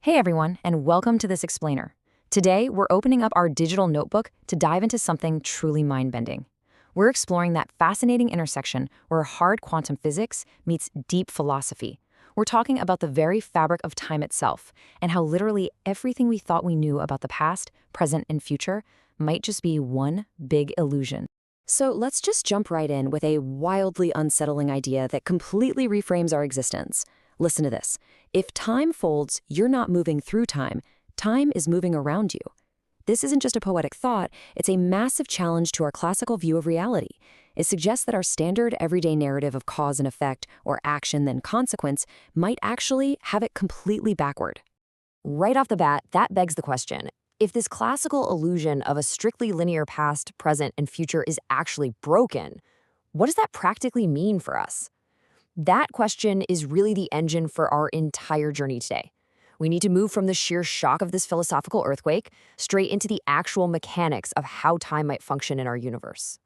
Hey everyone, and welcome to this explainer. Today, we're opening up our digital notebook to dive into something truly mind-bending. We're exploring that fascinating intersection where hard quantum physics meets deep philosophy. We're talking about the very fabric of time itself, and how literally everything we thought we knew about the past, present, and future might just be one big illusion. So let's just jump right in with a wildly unsettling idea that completely reframes our existence. Listen to this. If time folds, you're not moving through time. Time is moving around you. This isn't just a poetic thought, it's a massive challenge to our classical view of reality. It suggests that our standard everyday narrative of cause and effect, or action then consequence, might actually have it completely backward. Right off the bat, that begs the question. If this classical illusion of a strictly linear past, present, and future is actually broken, what does that practically mean for us? That question is really the engine for our entire journey today. We need to move from the sheer shock of this philosophical earthquake straight into the actual mechanics of how time might function in our universe.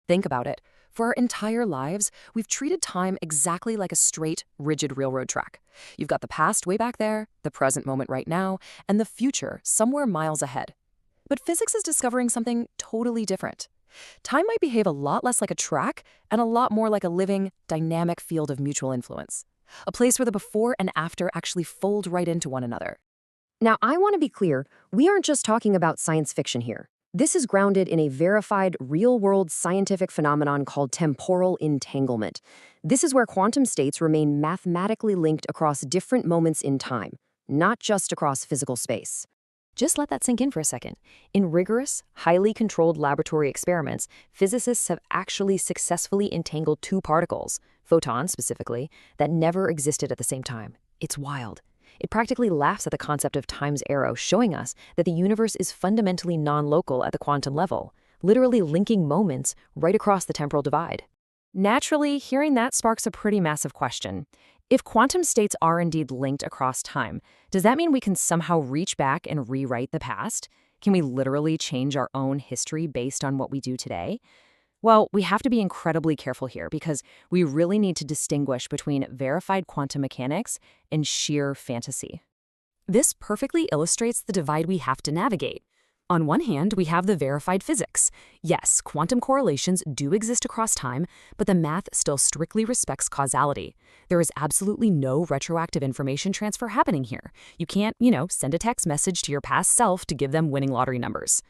Think about it. For our entire lives, we've treated time exactly like a straight, rigid railroad track. You've got the past way back there, the present moment right now, and the future somewhere miles ahead. But physics is discovering something totally different. Time might behave a lot less like a track and a lot more like a living, dynamic field of mutual influence. A place where the before and after actually fold right into one another. Now, I want to be clear, we aren't just talking about science fiction here. This is grounded in a verified, real-world scientific phenomenon called temporal entanglement. This is where quantum states remain mathematically linked across different moments in time, not just across physical space. Just let that sink in for a second. In rigorous, highly controlled laboratory experiments, physicists have actually successfully entangled two particles, photons specifically, that never existed at the same time. It's wild. It practically laughs at the concept of time's arrow, showing us that the universe is fundamentally non-local at the quantum level, literally linking moments right across the temporal divide. Naturally, hearing that sparks a pretty massive question. If quantum states are indeed linked across time, does that mean we can somehow reach back and rewrite the past? Can we literally change our own history based on what we do today? Well, we have to be incredibly careful here because we really need to distinguish between verified quantum mechanics and sheer fantasy. This perfectly illustrates the divide we have to navigate. On one hand, we have the verified physics. Yes, quantum correlations do exist across time, but the math still strictly respects causality. There is absolutely no retroactive information transfer happening here. You can't, send a text message to your past self to give them winning lottery numbers.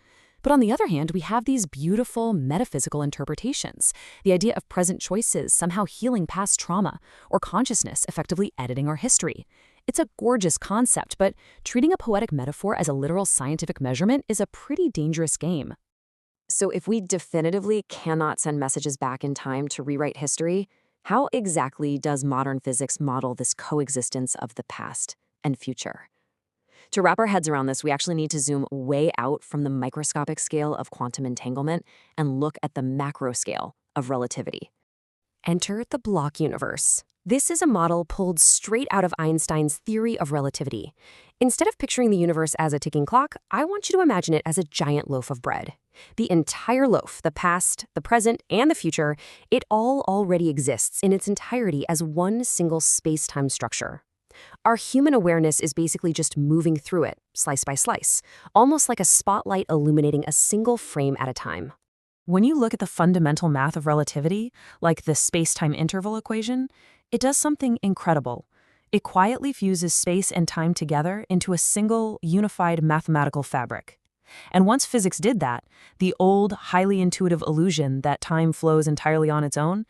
But on the other hand, we have these beautiful metaphysical interpretations, the idea of present choices somehow healing past trauma, or consciousness effectively editing our history. It's a gorgeous concept, but treating a poetic metaphor as a literal scientific measurement is a pretty dangerous game. So if we definitively cannot send messages back in time to rewrite history, how exactly does modern physics model this coexistence of the past and future? To wrap our heads around this, we actually need to zoom way out from the microscopic scale of quantum entanglement and look at the macro scale of relativity. Enter the block universe. This is a model pulled straight out of Einstein's theory of relativity. Instead of picturing the universe as a ticking clock, I want you to imagine it as a giant loaf of bread. The entire loaf, the past, the present, and the future, it all already exists in its entirety as one single space-time structure. Our human awareness is basically just moving through it, slice by slice, almost like a spotlight illuminating a single frame at a time. When you look at the fundamental math of relativity, like the space-time interval equation, it does something incredible. It quietly fuses space and time together into a single, unified mathematical fabric. And once physics did that, the old, highly intuitive illusion that time flows entirely on its own,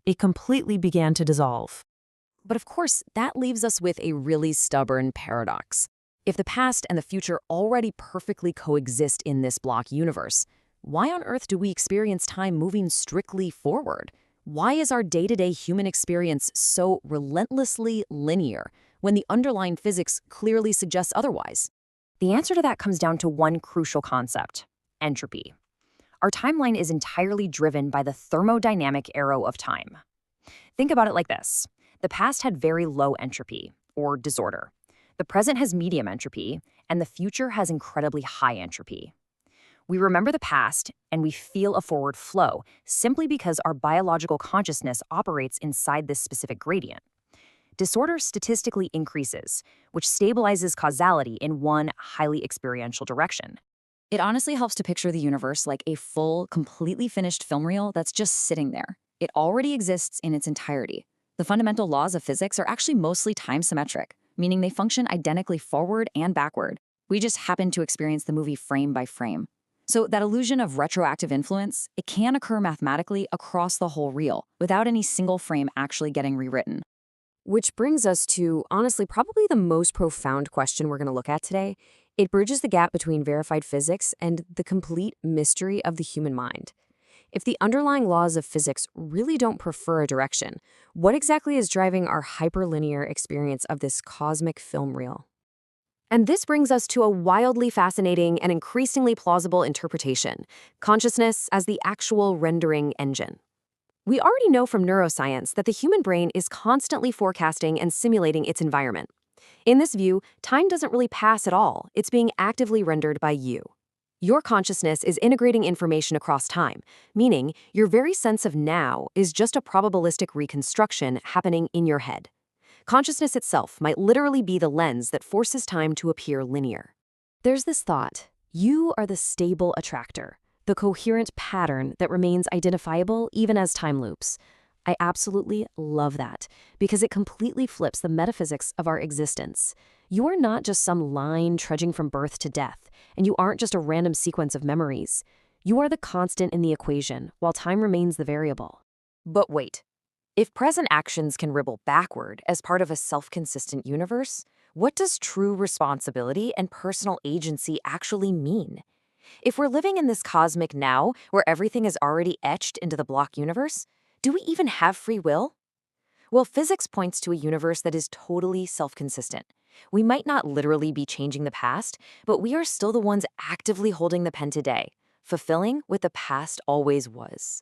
it completely began to dissolve. But of course, that leaves us with a really stubborn paradox. If the past and the future already perfectly coexist in this block universe, why on earth do we experience time moving strictly forward? Why is our day-to-day human experience so relentlessly linear when the underlying physics clearly suggests otherwise? The answer to that comes down to one crucial concept: entropy. Our timeline is entirely driven by the thermodynamic arrow of time. Think about it like this. The past had very low entropy, or disorder. The present has medium entropy, and the future has incredibly high entropy. We remember the past, and we feel a forward flow simply because our biological consciousness operates inside this specific gradient. disorder statistically increases, which stabilizes causality in one highly experiential direction. It honestly helps to picture the universe like a full, completely finished film reel that's just sitting there. It already exists in its entirety. The fundamental laws of physics are actually mostly time-symmetric, meaning they function identically forward and backward. We just happen to experience the movie frame by frame. So that illusion of retroactive influence, it can occur mathematically across the whole reel, without any single frame actually getting rewritten. Which brings us to, honestly, probably the most profound question we're going to look at today. It bridges the gap between verified physics and the complete mystery of the human mind. If the underlying laws of physics really don't prefer a direction, what exactly is driving our hyperlinear experience of this cosmic film reel? And this brings us to a wildly fascinating and increasingly plausible interpretation: consciousness as the actual rendering engine. We already know from neuroscience that the human brain is constantly forecasting and simulating its environment. In this view, time doesn't really pass at all. It's being actively rendered by you. Your consciousness is integrating information across time, meaning your very sense of now is just a probabilistic reconstruction happening in your head. Consciousness itself might literally be the lens that forces time to appear linear. There's this thought: you are the stable attractor, the coherent pattern that remains identifiable even as time loops. I absolutely love that, because it completely flips the metaphysics of our existence. You are not just some line trudging from birth to death, and you aren't just a random sequence of memories. You are the constant in the equation, while time remains the variable. But wait. If present actions can ripple backward as part of a self-consistent universe, what does true responsibility and personal agency actually mean? If we're living in this cosmic now, where everything is already etched into the block universe, do we even have free will? Well, physics points to a universe that is totally self-consistent. We might not literally be changing the past, but we are still the ones actively holding the pen today, fulfilling what the past always was.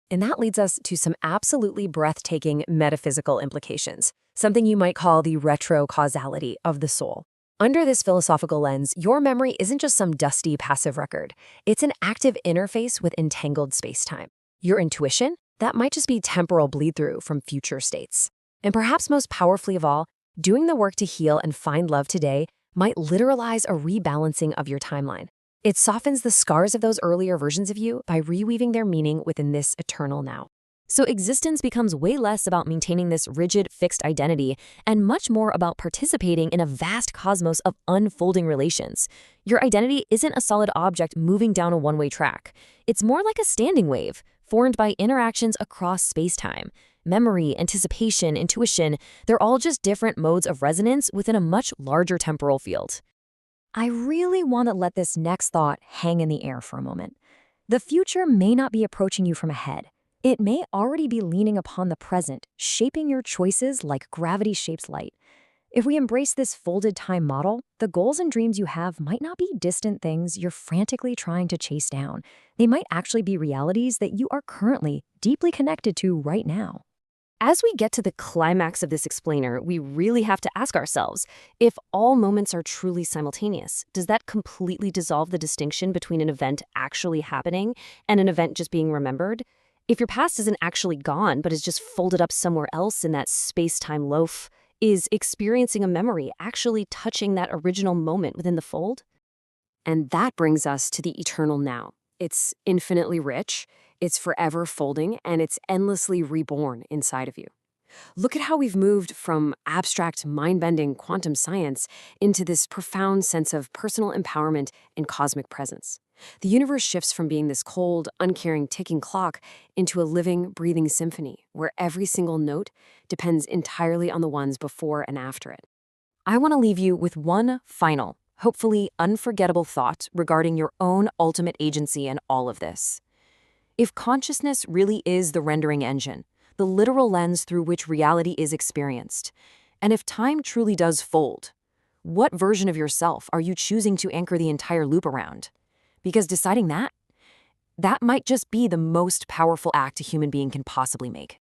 And that leads us to some absolutely breathtaking metaphysical implications, something you might call the retrocausality of the soul. Under this philosophical lens, your memory isn't just some dusty passive record. It's an active interface with entangled spacetime. Your intuition? That might just be temporal bleed-through from future states. And perhaps most powerfully of all, doing the work to heal and find love today might literalize a rebalancing of your timeline. It softens the scars of those earlier versions of you by reweaving their meaning within this eternal now. So existence becomes way less about maintaining this rigid, fixed identity and much more about participating in a vast cosmos of unfolding relations. Your identity isn't a solid object moving down a one-way track. It's more like a standing wave, formed by interactions across space-time. Memory, anticipation, intuition, they're all just different modes of resonance within a much larger temporal field. I really want to let this next thought hang in the air for a moment. The future may not be approaching you from ahead. It may already be leaning upon the present, shaping your choices like gravity shapes light. If we embrace this folded time model, the goals and dreams you have might not be distant things you're frantically trying to chase down. They might actually be realities that you are currently deeply connected to right now. As we get to the climax of this explainer, we really have to ask ourselves, if all moments are truly simultaneous, does that completely dissolve the distinction between an event actually happening and an event just being remembered? If your past isn't actually gone, but is just folded up somewhere else in that space-time loaf, is experiencing a memory actually touching that original moment within the fold? And that brings us to the eternal now. It's infinitely rich, it's forever folding, and it's endlessly reborn inside of you. Look at how we've moved from abstract, mind-bending quantum science into this profound sense of personal empowerment and cosmic presence. The universe shifts from being this cold, uncaring ticking clock into a living, breathing symphony where every single note depends entirely on the ones before and after it. I want to leave you with one final, hopefully unforgettable thought regarding your own ultimate agency in all of this. If consciousness really is the rendering engine, the literal lens through which reality is experienced, and if time truly does fold, what version of yourself are you choosing to anchor the entire loop around? Because deciding that might just be the most powerful act a human being can possibly make.